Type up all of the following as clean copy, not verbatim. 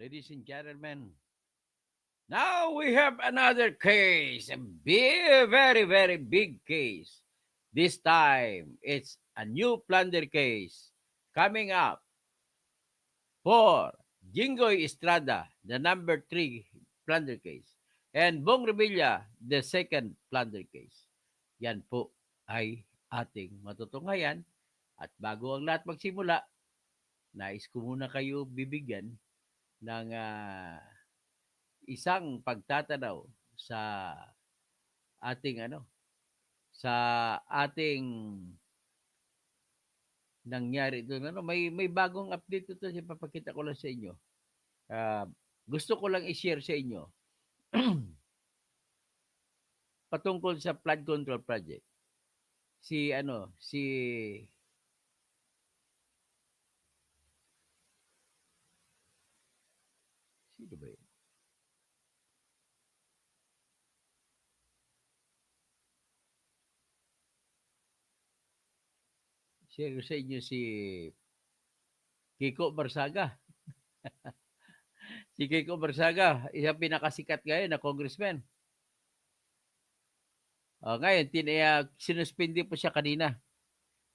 Ladies and gentlemen, now we have another case, a big, very, very big case. This time, it's a new plunder case coming up for Jingoy Estrada, the number 3 plunder case, and Bong Revilla, the second plunder case. Yan po ay ating matutunghayan. At bago ang lahat magsimula, nais ko muna kayo bibigyan ng isang pagtatanaw sa ating sa ating nangyari doon. May bagong update ito, ipapakita ko lang sa inyo. Ah, gusto ko lang i-share sa inyo patungkol sa flood control project. Si sino ba yun? Share ko sa inyo si Kiko Barsaga. Si Kiko Barsaga, isang pinakasikat ngayon na congressman. Ngayon, sinuspindi po siya kanina.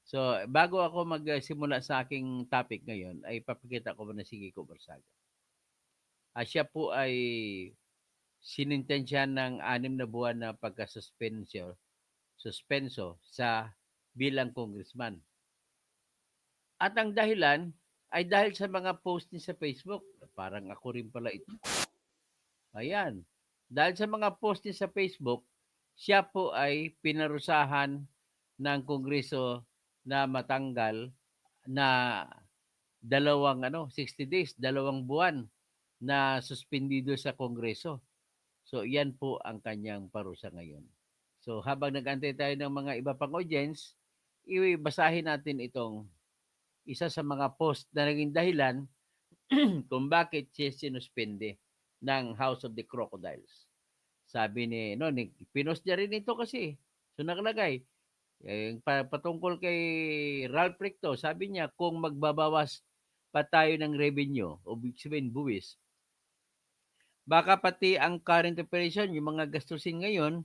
So, bago ako magsimula sa aking topic ngayon, ay papakita ko muna si Kiko Barsaga. Siya po ay sinintensya ng 6 na buwan na suspenso sa bilang congressman. At ang dahilan ay dahil sa mga post niya sa Facebook. Parang ako rin pala ito. Ayan. Dahil sa mga post niya sa Facebook, siya po ay pinarusahan ng Kongreso na matanggal na 60 days, 2 buwan na suspendido sa Kongreso. So, yan po ang kanyang parusa ngayon. So, habang nag-antay tayo ng mga iba pang audience, ibasahin natin itong isa sa mga post na naging dahilan kung bakit siya sinuspende ng House of the Crocodiles. Sabi pinost niya rin ito kasi. So, nakalagay, patungkol kay Ralph Recto, sabi niya, kung magbabawas pa tayo ng revenue o sabihin buwis, baka pati ang current operation, yung mga gastusin ngayon,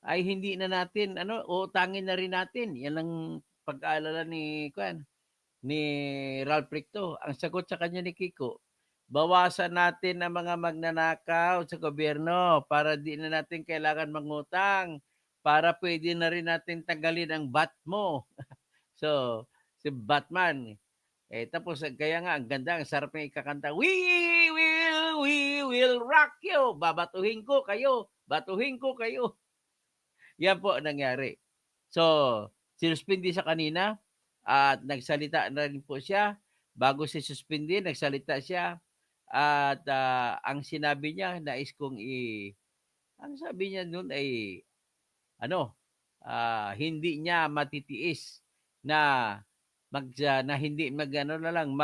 ay hindi na natin, utangin na rin natin. Yan ang pag-aalala ni Ralph Recto. Ang sagot sa kanya ni Kiko, bawasan natin ang mga magnanakaw sa gobyerno para di na natin kailangan mangutang, para pwede na rin natin tanggalin ang bat mo. So, si Batman, tapos kaya nga, ang ganda, ang sarap ng ikakanta, we will rock you. Babatuhin ko kayo. Batuhin ko kayo. Yan po ang nangyari. So, sinuspindi sa kanina at nagsalita na rin po siya. Bago siya suspindi, nagsalita siya. At ang sinabi niya, ang sabi niya noon ay, hindi niya matitiis na na hindi na lang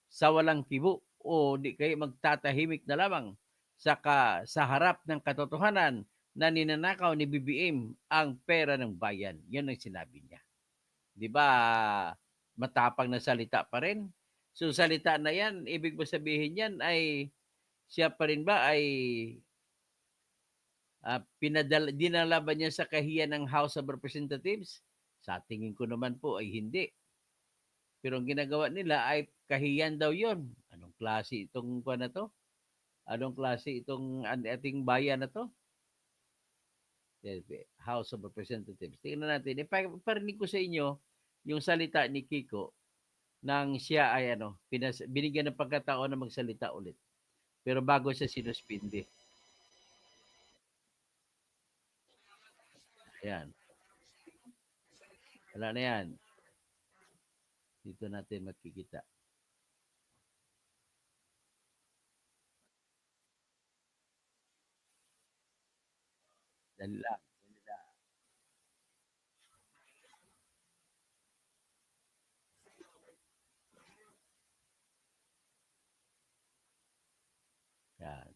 sa walang tibo o di kayo magtatahimik na lamang sa harap ng katotohanan na ninanakaw ni BBM ang pera ng bayan. Yan ang sinabi niya. 'Di ba? Matapang na salita pa rin. So salita na yan, ibig mo sabihin yan ay siya pa rin ba ay dinala ba niya sa kahiyan ng House of Representatives? Sa tingin ko naman po ay hindi. Pero ang ginagawa nila ay kahiyan daw yon. Anong klase itong na to? Anong klase itong ating bayan na to? House of Representatives. Tingnan natin. Iparinig ko sa inyo yung salita ni Kiko nang siya ay binigyan ng pagkataon na magsalita ulit. Pero bago siya sinuspindi. Ayan. Wala na yan. Dito natin makikita. Dali lang. Dali lang. Yan.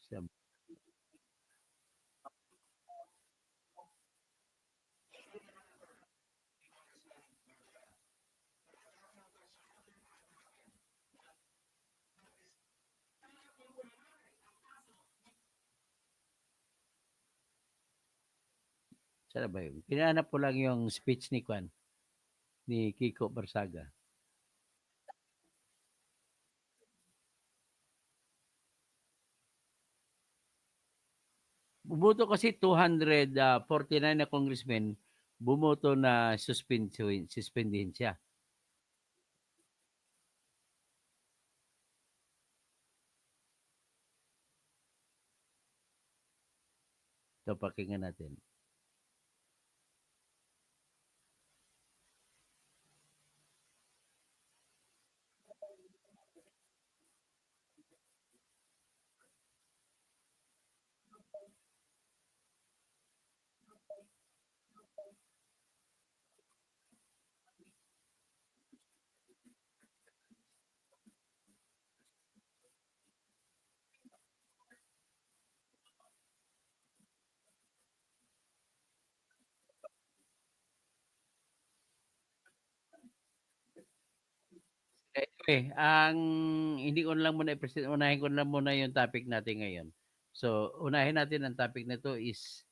Sa- Sana ba yun? Pinanap ko lang yung speech ni Kwan, ni Kiko Barsaga. Bumoto kasi 249 na congressmen bumoto na suspendihin siya. So pakinggan natin. Anyway, ang hindi ko lang muna i-present, unahin ko lang muna yung topic natin ngayon. So, unahin natin ang topic na to is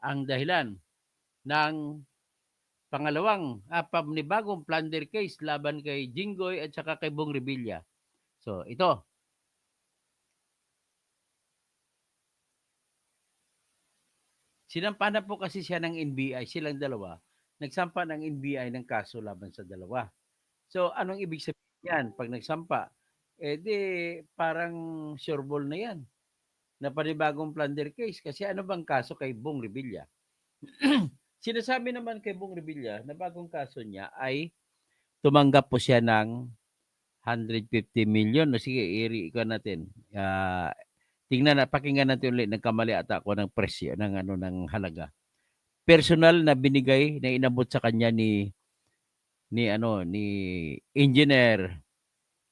ang dahilan ng panibagong plunder case laban kay Jinggoy at saka kay Bong Revilla. So, ito, sinampa na po kasi siya ng NBI, silang dalawa. Nagsampa ng NBI ng kaso laban sa dalawa. So, anong ibig sabihin yan? Pag nagsampa, di parang sureball na yan na panibagong plunder case. Kasi ano bang kaso kay Bong Revilla? Sinasabi naman kay Bong Revilla na bagong kaso niya ay tumanggap po siya ng 150 million. No, sige, ko natin. Pakinggan natin ulit. Nagkamali ata ako ng presyo, ng halaga. Personal na binigay na inabot sa kanya ni Engineer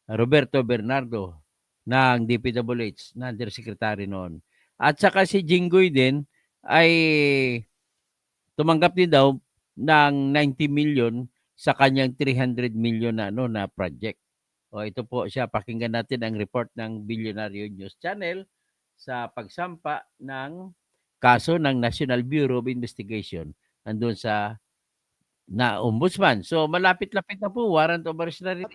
Roberto Bernardo ng DPWH na undersecretary noon. At saka si Jinggoy din ay tumanggap din daw ng 90 million sa kanyang 300 million na project. O ito po siya, pakinggan natin ang report ng Billionaire News Channel sa pagsampa ng kaso ng National Bureau of Investigation andun sa ombudsman. So malapit-lapit na po, warrant of arrest na rin.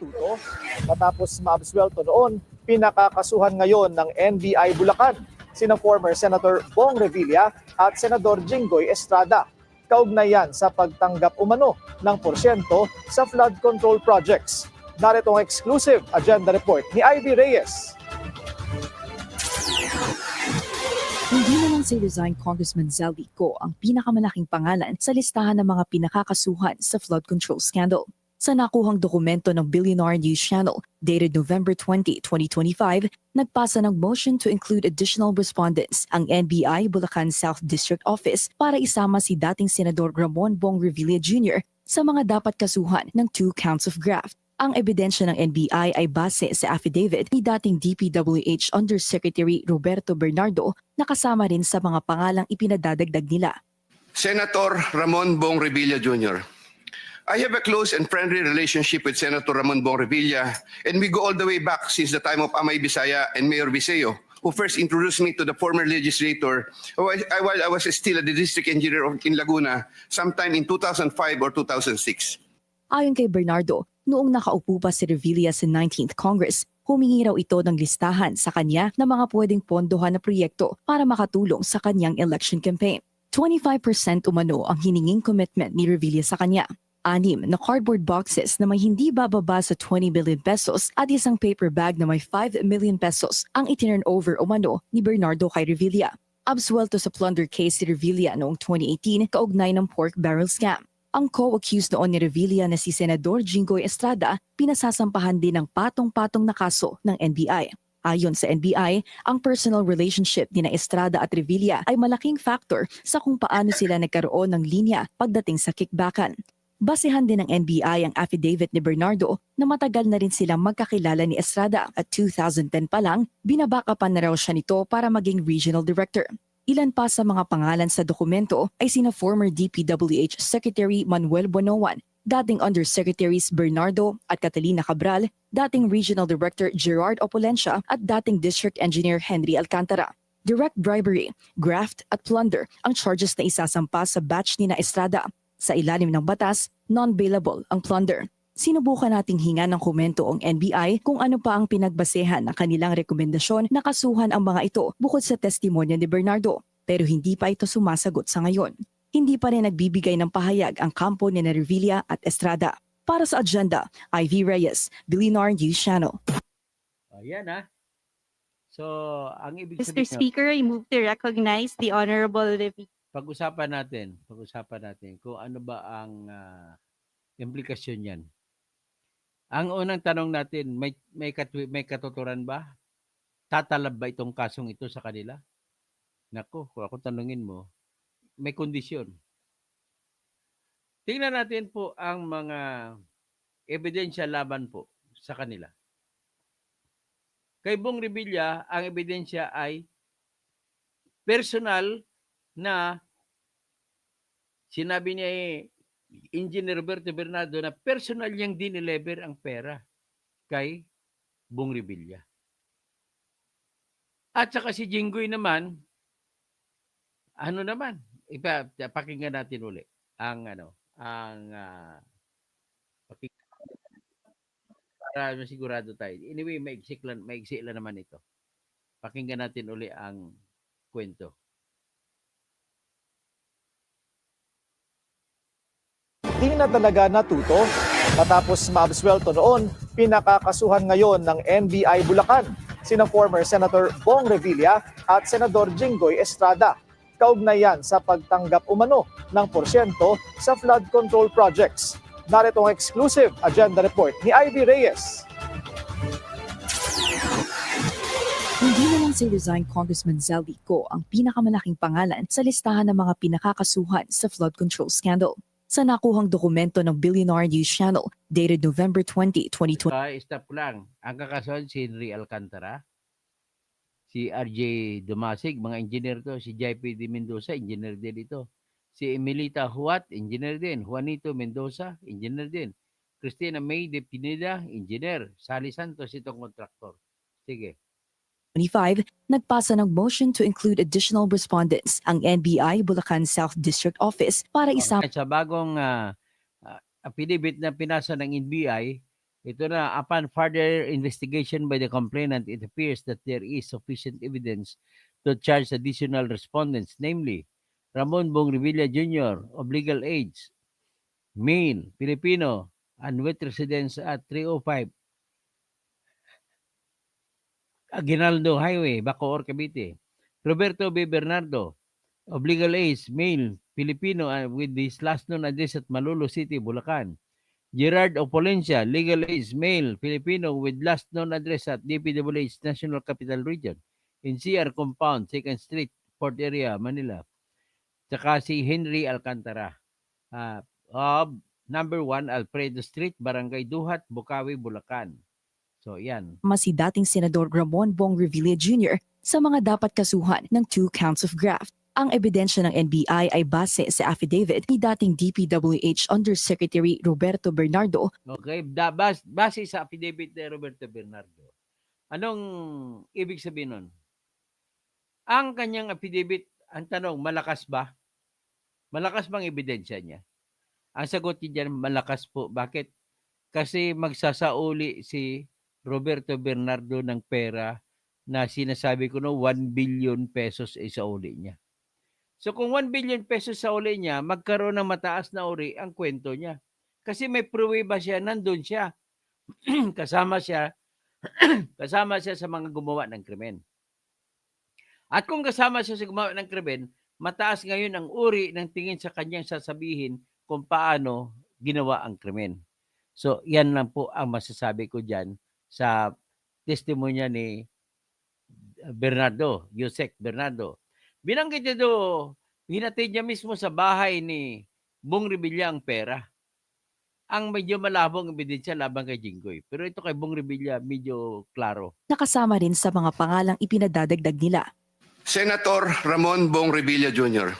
Matapos maabsuelto noon, pinakakasuhan ngayon ng NBI Bulacan sina former Senator Bong Revilla at Senador Jinggoy Estrada. Kaugnay yan sa pagtanggap umano ng porsyento sa flood control projects. Narito ang exclusive agenda report ni Ivy Reyes. Hindi naman si resigned Congressman Zaldico ang pinakamalaking pangalan sa listahan ng mga pinakakasuhan sa flood control scandal. Sa nakuhang dokumento ng Billionaire News Channel dated November 20, 2025, nagpasa ng motion to include additional respondents ang NBI Bulacan South District Office para isama si dating Senador Ramon Bong Revilla Jr. sa mga dapat kasuhan ng 2 counts of graft. Ang ebidensya ng NBI ay base sa affidavit ni dating DPWH Undersecretary Roberto Bernardo na kasama rin sa mga pangalang ipinadadagdag nila. Senator Ramon Bong Revilla Jr. I have a close and friendly relationship with Senator Ramon Bong Revilla, and we go all the way back since the time of Amay Bisaya and Mayor Viseo, who first introduced me to the former legislator while I was still a district engineer in Laguna sometime in 2005 or 2006. Ayon kay Bernardo, noong nakaupo pa si Revilla sa 19th Congress, humingi raw ito ng listahan sa kanya ng mga pwedeng pondohan na proyekto para makatulong sa kanyang election campaign. 25% umano ang hininging commitment ni Revilla sa kanya. 6 na cardboard boxes na may hindi bababa sa 20 billion pesos at isang paper bag na may 5 million pesos ang itinurn over umano ni Bernardo kay Revilla. Absuelto sa plunder case si Revilla noong 2018 kaugnay ng pork barrel scam. Ang co-accused noon ni Revilla na si Senador Jinggoy Estrada pinasasampahan din ng patong-patong na kaso ng NBI. Ayon sa NBI, ang personal relationship ni Estrada at Revilla ay malaking factor sa kung paano sila nagkaroon ng linya pagdating sa kickbackan. Basehan din ng NBI ang affidavit ni Bernardo na matagal na rin silang magkakilala ni Estrada at 2010 pa lang, binabakapan na raw siya nito para maging regional director. Ilan pa sa mga pangalan sa dokumento ay sina former DPWH Secretary Manuel Bonoan, dating Undersecretaries Bernardo at Catalina Cabral, dating Regional Director Gerard Opulencia at dating District Engineer Henry Alcantara. Direct bribery, graft at plunder ang charges na isasampa sa batch ni na Estrada. Sa ilalim ng batas, non-bailable ang plunder. Sinubukan nating hinga ng komento ang NBI kung ano pa ang pinagbasehan ng kanilang rekomendasyon na kasuhan ang mga ito bukod sa testimonya ni Bernardo, pero hindi pa ito sumasagot sa ngayon. Hindi pa rin nagbibigay ng pahayag ang kampo ni Revilla at Estrada. Para sa agenda, Ivy Reyes, Bilinar News Channel. Ayan So, ang ibig Mr. sabihin, Speaker, I move to recognize the Honorable Revilla. pag-usapan natin kung ano ba ang implikasyon niyan. Ang unang tanong natin, may katuturan ba? Tatalab ba itong kasong ito sa kanila? Nako, kung ako tanungin mo, may kondisyon. Tingnan natin po ang mga ebidensya laban po sa kanila. Kay Bong Revilla, ang ebidensya ay personal na sinabi niya Engineer Roberto Bernardo na personal niyang dinelever ang pera kay Bong Revilla. At saka si Jinggoy naman, pakinggan natin uli ang para masigurado tayo. Anyway, maiksi lang naman ito. Pakinggan natin uli ang kwento. Di na talaga natuto. Matapos maabsuelto noon, pinakakasuhan ngayon ng NBI Bulacan sina former Senator Bong Revilla at Senador Jinggoy Estrada. Kaugnay yan sa pagtanggap umano ng porsyento sa flood control projects. Narito ang exclusive agenda report ni Ivy Reyes. Hindi na lang si resigned Congressman Zaldico ang pinakamalaking pangalan sa listahan ng mga pinakakasuhan sa flood control scandal. Sa nakuhang dokumento ng Billionaire News Channel dated November 20, 2020. Stop lang. Ang kakasuhan si Henry Alcantara, si RJ Dumasig, mga engineer to, si JP de Mendoza, engineer din ito. Si Emilita Huat, engineer din. Juanito Mendoza, engineer din. Cristina May de Pineda, engineer. Sally Santos, itong kontraktor. Sige. 25, nagpasa ng motion to include additional respondents ang NBI Bulacan South District Office para isama Sa bagong affidavit na pinasa ng NBI, ito na, upon further investigation by the complainant, it appears that there is sufficient evidence to charge additional respondents, namely Ramon Bong Revilla Jr. of legal age, male, Filipino, and with residence at 305 Aguinaldo Highway, Bacoor, Cavite. Roberto B. Bernardo, of legal age, male, Filipino, with his last known address at Malolo City, Bulacan. Gerard Opolencia, legal age, male, Filipino, with last known address at DPWH National Capital Region, in CR Compound, 2nd Street, Port Area, Manila. Tsaka si Henry Alcantara, of number 1, Alfredo Street, Barangay Duhat, Bukawi, Bulacan. So, yan. si dating Senador Ramon Bong Revilla Jr. sa mga dapat kasuhan ng 2 counts of graft. Ang ebidensya ng NBI ay base sa affidavit ni dating DPWH Undersecretary Roberto Bernardo. Okay, base sa affidavit ni Roberto Bernardo. Anong ibig sabihin nun? Ang kanyang affidavit, ang tanong, malakas ba? Malakas bang ebidensya niya? Ang sagot niya dyan, malakas po. Bakit? Kasi magsasauli si Roberto Bernardo ng pera na sinasabi ko 1 billion pesos ay sa uli niya. So kung 1 billion pesos sa uli niya, magkaroon ng mataas na uri ang kwento niya. Kasi may pruweba siya, nandun siya. kasama siya sa mga gumawa ng krimen. At kung kasama siya sa gumawa ng krimen, mataas ngayon ang uri ng tingin sa kanyang sasabihin kung paano ginawa ang krimen. So yan lang po ang masasabi ko dyan sa testimonya ni Bernardo, Yusek Bernardo. Binanggit niya hinatid niya mismo sa bahay ni Bong Revilla ang pera. ang medyo malabong ebidensya laban kay Jinggoy. Pero ito kay Bong Revilla, medyo klaro. Nakasama rin sa mga pangalang ipinadadagdag nila. Senator Ramon Bong Revilla Jr.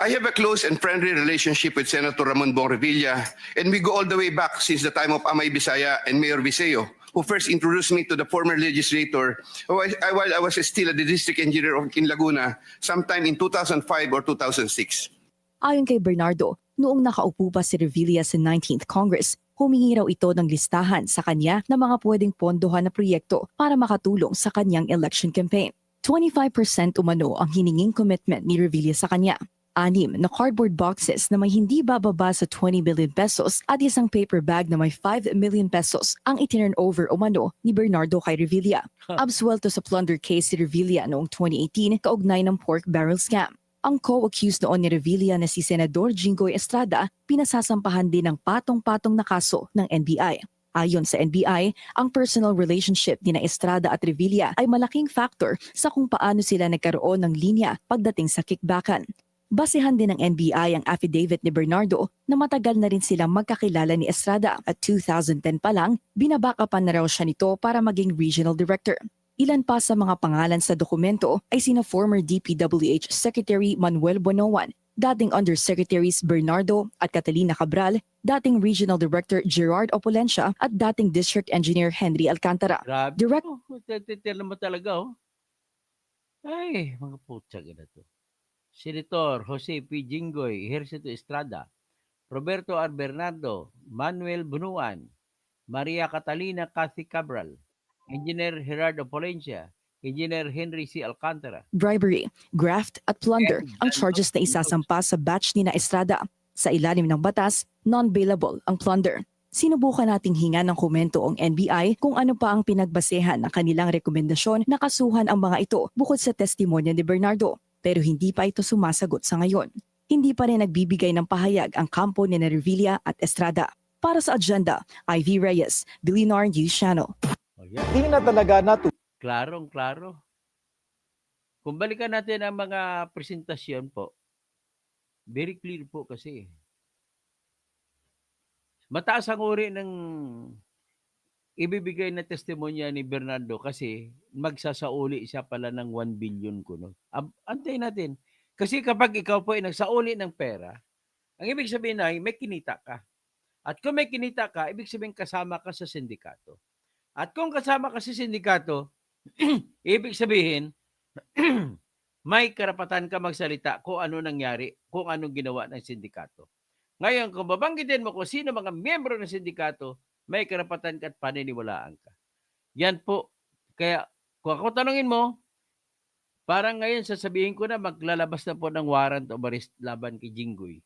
I have a close and friendly relationship with Senator Ramon Bong Revilla, and we go all the way back since the time of Amay Bisaya and Mayor Viseo, who first introduced me to the former legislator while I was still the district engineer in Laguna sometime in 2005 or 2006. Ayon kay Bernardo, noong nakaupo pa si Revilla sa 19th Congress, humingi raw ito ng listahan sa kanya ng mga pwedeng pondohan na proyekto para makatulong sa kanyang election campaign. 25% umano ang hininging commitment ni Revilla sa kanya. 6 na cardboard boxes na may hindi bababa sa 20 million pesos at isang paper bag na may 5 million pesos ang itinurn over umano ni Bernardo kay Revilla. Absuelto sa plunder case si Revilla noong 2018 kaugnay ng pork barrel scam. Ang co-accused noon ni Revilla na si Senador Jinggoy Estrada pinasasampahan din ng patong-patong na kaso ng NBI. Ayon sa NBI, ang personal relationship ni na Estrada at Revilla ay malaking factor sa kung paano sila nagkaroon ng linya pagdating sa kickbackan. Basehan din ng NBI ang affidavit ni Bernardo na matagal na rin silang magkakilala ni Estrada at 2010 pa lang binabakapan na raw siya nito para maging regional director. Ilan pa sa mga pangalan sa dokumento ay sina former DPWH Secretary Manuel Bonoan, dating Undersecretaries Bernardo at Catalina Cabral, dating Regional Director Gerard Opulencia at dating District Engineer Henry Alcantara. Grabe. Direct Titila mo talaga, oh. Ay, mga putsa na to. Senator Jose P. Jinggoy, Ejercito Estrada, Roberto R. Bernardo, Manuel Bunuan, Maria Catalina Cathy Cabral, Engineer Gerardo Polencia, Engineer Henry C. Alcantara. bribery, graft at plunder ang charges na isasampa sa batch ni na Estrada. Sa ilalim ng batas, non-bailable ang plunder. Sinubukan nating hinga ng komento ang NBI kung ano pa ang pinagbasehan ng kanilang rekomendasyon na kasuhan ang mga ito bukod sa testimonya ni Bernardo. Pero hindi pa ito sumasagot sa ngayon. Hindi pa rin nagbibigay ng pahayag ang kampo ni Revilla at Estrada. Para sa agenda, Ivy Reyes, Billionaire News Channel. Oh, yan. Di na talaga Klaro. Kung balikan natin ang mga presentasyon po, very clear po kasi. Mataas ang uri ng ibibigay na testimonya ni Bernardo kasi magsasauli siya pala ng 1 billion kuno. Antayin natin. Kasi kapag ikaw po ay nagsauli ng pera, ang ibig sabihin ay may kinita ka. At kung may kinita ka, ibig sabihin kasama ka sa sindikato. At kung kasama ka sa sindikato, ibig sabihin, may karapatan ka magsalita kung ano nangyari, kung anong ginawa ng sindikato. Ngayon, kung babanggitin mo kung sino mga miyembro ng sindikato, may karapatan ka at paniniwalaan ka. Yan po. Kaya, kung ako tanungin mo, parang ngayon sasabihin ko na maglalabas na po ng warrant of arrest laban kay Jinggoy,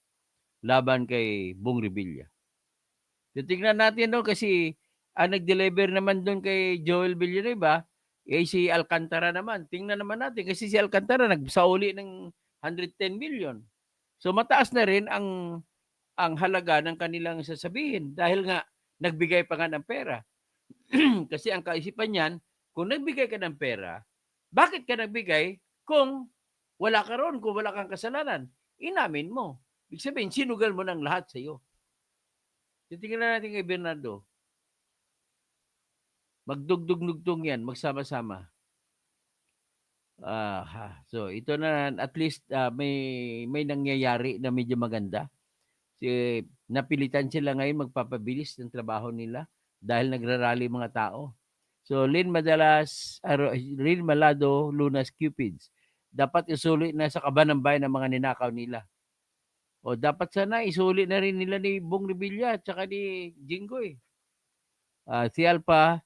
laban kay Bong Revilla. Titignan natin doon kasi ang nag-deliver naman doon kay Joel Villanueva, si Alcantara naman. Tingnan naman natin kasi si Alcantara nagsauli ng 110 million. So mataas na rin ang halaga ng kanilang sasabihin dahil nga nagbigay pa nga ng pera. Kasi ang kaisipan niyan, kung nagbigay ka ng pera, bakit ka nagbigay kung wala ka ron, kung wala kang kasalanan? Inamin mo. Ibig sabihin, sinugal mo ng lahat sa iyo. Titingnan natin kay Bernardo. Magdugdug-nugtong yan, magsama-sama. So ito na at least may nangyayari na medyo maganda. Napilitan sila ngayon magpapabilis ng trabaho nila dahil nagrarally mga tao. So Lynn Malado, Lunas Cupids. Dapat isuli na sa kaban ng bayan ng mga ninakaw nila. O dapat sana isuli na rin nila ni Bong Revilla at saka ni Jinggoy. Si Alpha,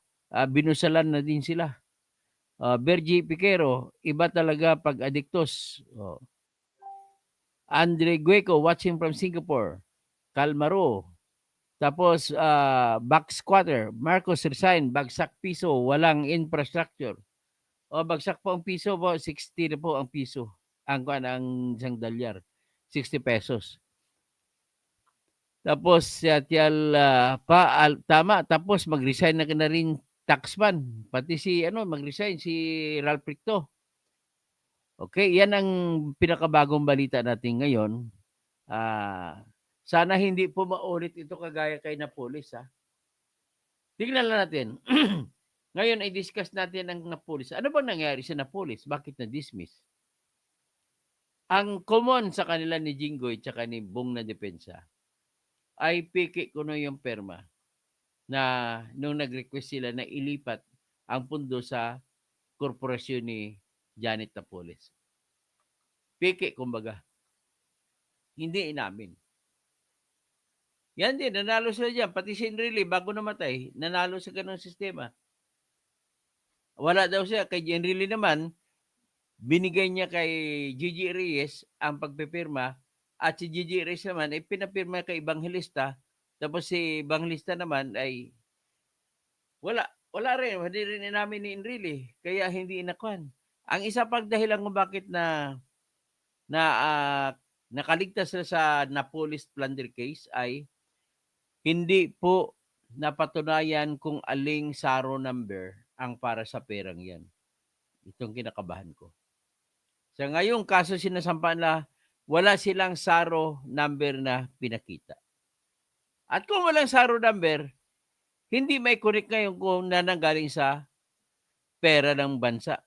binusalan na din sila. Bergie Piquero, iba talaga pag adiktos. Andre Gueco, watching from Singapore. Calmaro. Tapos, back squatter. Marcos resign, bagsak piso, walang infrastructure. Bagsak po ang piso po, 60 na po ang piso. Ang isang dolyar, 60 pesos. Tapos, tama, tapos mag-resign na rin taxman. Pati mag-resign si Ralph Ricto. Okay, yan ang pinakabagong balita natin ngayon. Sana hindi po maulit ito kagaya kay Napoles, ha. Tingnan lang natin. Ngayon ay discuss natin ang Napoles. Ano bang nangyari sa Napoles? Bakit na-dismiss? Ang common sa kanila ni Jinggoy tsaka ni Bong na depensa ay piki kuno yung perma na nung nag-request sila na ilipat ang pundo sa korporasyon ni Janet Napoles. Piki, kumbaga. Hindi inamin. Yan din, nanalo sila dyan. Pati si Enrile, bago namatay, nanalo sa ganung sistema. Wala daw siya. Kay Enrile naman, binigay niya kay Gigi Reyes ang pagpipirma at si Gigi Reyes naman ay pinapirma kay Evangelista. Tapos si Evangelista naman ay wala rin. Hindi rin inamin ni Enrile. Kaya hindi inakuan. Ang isa pang dahilan kung bakit nakaligtas sila sa Napoles plunder case ay hindi po napatunayan kung aling SARO number ang para sa perang yan. Itong kinakabahan ko. Sa ngayong kaso sinasampaan na wala silang SARO number na pinakita. At kung walang SARO number, hindi may connect ngayon kung nananggaling sa pera ng bansa.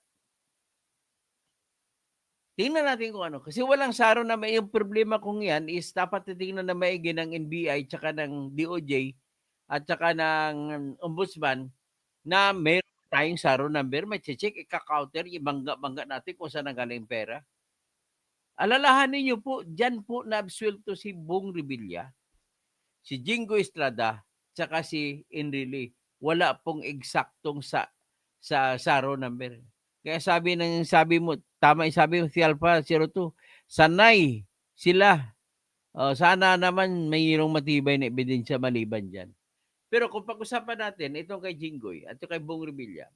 Tingnan natin kung ano. Kasi walang SARO na may yung problema kung yan is dapat titingnan na maigi ng NBI tsaka ng DOJ at tsaka ng Ombudsman na meron tayong SARO number, may check, ika-counter, ibangga-bangga natin kung saan nanggaling pera. Alalahanin niyo po, dyan po na-absuelto si Bong Revilla, si Jingo Estrada, tsaka si Enrile. Wala pong eksaktong sa SARO number. Kaya sabi mo, tama yung sabi mo, si Alpha 02, sanay sila. Sana naman mayroong matibay na ebidensya maliban dyan. Pero kung pag-usapan natin, itong kay Jinggoy at kay Bong Revilla,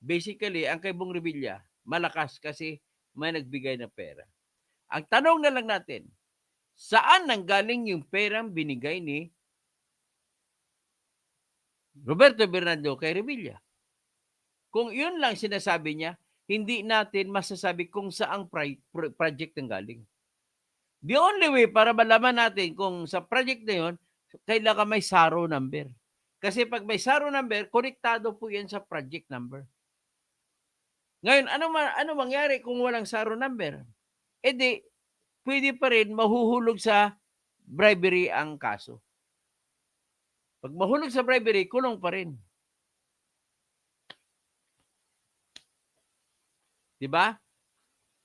basically, ang kay Bong Revilla, malakas kasi may nagbigay ng pera. Ang tanong na lang natin, saan nanggaling yung perang binigay ni Roberto Bernardo kay Revilla? Kung yun lang sinasabi niya, hindi natin masasabi kung saang project ang galing. The only way para malaman natin kung sa project na yun, kailangan may SARO number. Kasi pag may SARO number, konektado po yan sa project number. Ngayon, ano mangyari kung walang SARO number? E di, pwede pa rin mahuhulog sa bribery ang kaso. Pag mahulog sa bribery, kulong pa rin. Diba?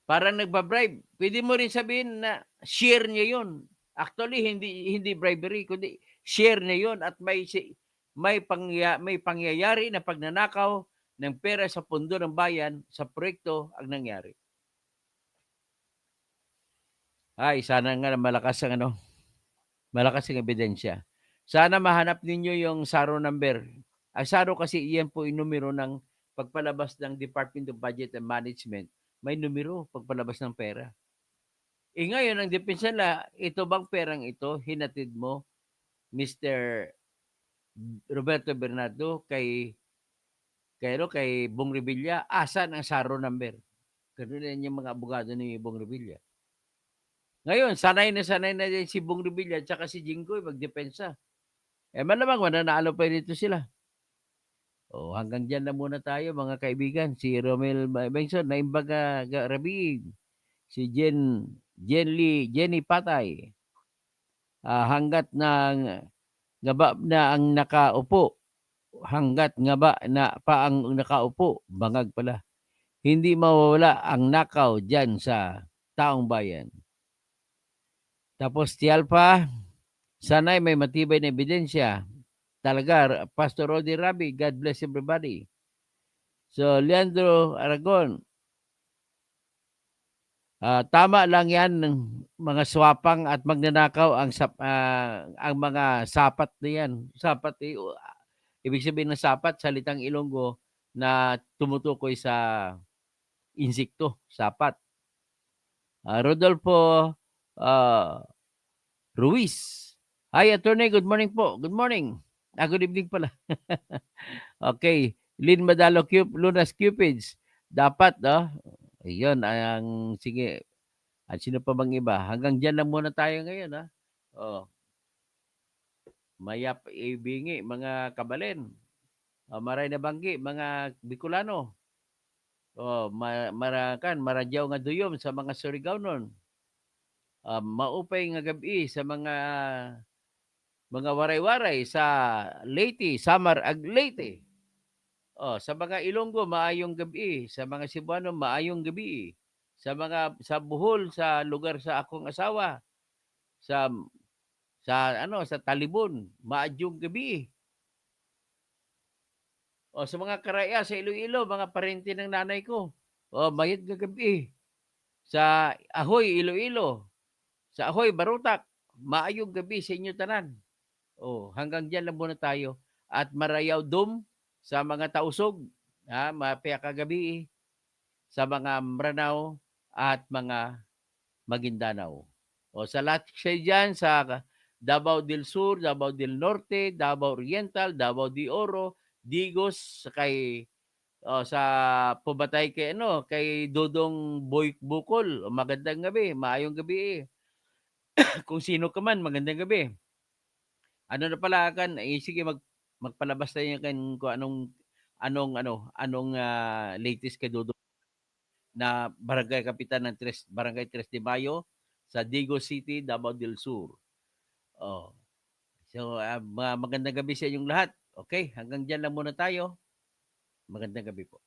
Parang nagbabribe. Pwede mo rin sabihin na share niya yun. Actually, hindi bribery, kundi share niya yun at may pangyayari na pagnanakaw ng pera sa pundo ng bayan sa proyekto ang nangyari. Ay, sana nga malakas ang ebidensya. Sana mahanap ninyo yung SARO number. Ang SARO kasi iyan po yung numero ng pagpalabas ng Department of Budget and Management. May numero pagpalabas ng pera. Ngayon, ang depensa nila, ito bang perang ito, hinatid mo, Mr. Roberto Bernardo, kay Bong Revilla, asan ang SARO number? Ganun yan yung mga abogado ni Bong Revilla. Ngayon, sanay na din si Bong Revilla at saka si Jinggoy magdepensa. Malamang mananalo pa dito sila. Hanggang dyan na muna tayo mga kaibigan. Si Romel Bengson, naimbaga Rabig, si Jenny Patay, hanggat ng ngaba na ang nakaupo, hanggat ngaba na pa ang nakaupo, bangag pala. Hindi mawawala ang nakaw dyan sa taong bayan. Tapos Tialpa, sana'y may matibay na ebidensya. Talaga, Pastor Rodi Rabi, God bless everybody. So, Leandro Aragon, tama lang yan ng mga swapang at magnanakaw ang mga sapat na yan. Sapat, ibig sabihin ng sapat, salitang Ilonggo na tumutukoy sa insekto, sapat. Rodolfo Ruiz. Hi, attorney. Good morning po. Good morning. Good evening pala. Okay. Lynn Madalo Lunas Cupids. Dapat, ayun, sige. At sino pa bang iba? Hanggang dyan lang muna tayo ngayon, Mayap ibingi mga Kabalen. Maray na banggi mga Bicolano. Maradyaw nga duyom sa mga Surigao-non. Maupay nga gabi sa mga waray-waray sa Leyte, Samar ag Leyte. Sa mga Ilonggo maayong gabi, sa mga Cebuano maayong gabi. Sa Bohol, sa lugar sa akong asawa, sa sa Talibon, maadyong gabi. Sa mga Karaya, sa Iloilo, mga parente ng nanay ko, mayad nga gabi. Sa Ahoy, Iloilo, sa Ahoy, Barutak, maayong gabi sa inyo tanan. Hanggang diyan lang muna tayo. At marayaw dum sa mga tausog, mapaya kagabi sa mga Maranao at mga Maguindanao. Sa lahat siya dyan, sa Davao del Sur, Davao del Norte, Davao Oriental, Davao de Oro, Digos, sa pubatay kay Dodong Boy Bukol. Magandang gabi, maayong gabi. Kung sino ka man, magandang gabi. Ano na pala sige magpalabas tayo kung anong latest kay Dodong na barangay kapitan ng Barangay 3 de Mayo sa Digos City, Davao del Sur. So magandang gabi sa inyong lahat. Okay, hanggang diyan lang muna tayo. Magandang gabi po.